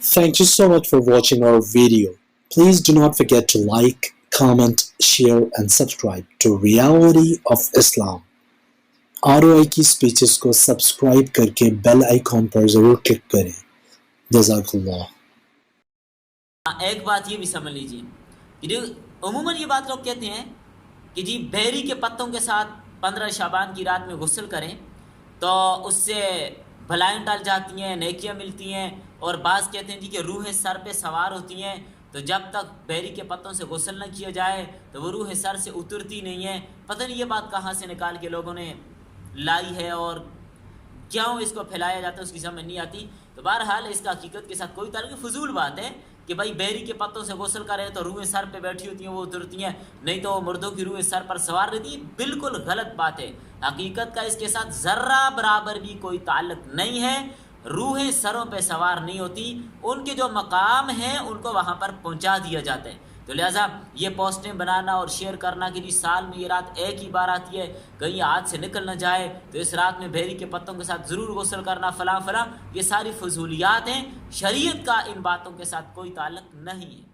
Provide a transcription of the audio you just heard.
Thank you so much for watching our video. Please do not forget to like, comment, share and subscribe to Reality of Islam. ROI की speeches को subscribe करके bell icon पर जरूर click करें। जज़ाकल्लाह। एक बात ये भी समझ लीजिए कि जो अमूमन ये बात लोग कहते हैं कि जी बेरी के पत्तों के साथ 15 शाबान की रात में गुस्ल करें तो उससे भलाएं टल जाती हैं, नेकियां मिलती हैं, और बाज़ कहते हैं जी कि रूहें सर पे सवार होती हैं, तो जब तक बेरी के पत्तों से गुस्ल न किया जाए तो वो रूहें सर से उतरती नहीं हैं। पता नहीं ये बात कहाँ से निकाल के लोगों ने लाई है और क्यों इसको फैलाया जाता है उसकी समझ नहीं आती। तो बहरहाल इसका हकीकत के साथ कोई ताल्लुक, फजूल बात है कि भाई बेरी के पत्तों से गुस्ल करें तो रूहें सर पे बैठी होती हैं, वो उतरती हैं, नहीं तो मुर्दों की रूहें सर पर सवार रहती है। बिल्कुल गलत बात है। हकीकत का इसके साथ ज़र्रा बराबर भी कोई ताल्लुक नहीं है। रूहें सरों पे सवार नहीं होती, उनके जो मकाम हैं उनको वहाँ पर पहुँचा दिया जाता है। तो लिहाजा ये पोस्टें बनाना और शेयर करना कि जी साल में ये रात एक ही बार आती है, कहीं हाथ से निकल न जाए तो इस रात में बेरी के पत्तों के साथ ज़रूर गुस्ल करना, फलां फलां, ये सारी फजूलियात हैं। शरीयत का इन बातों के साथ कोई ताल्लुक नहीं है।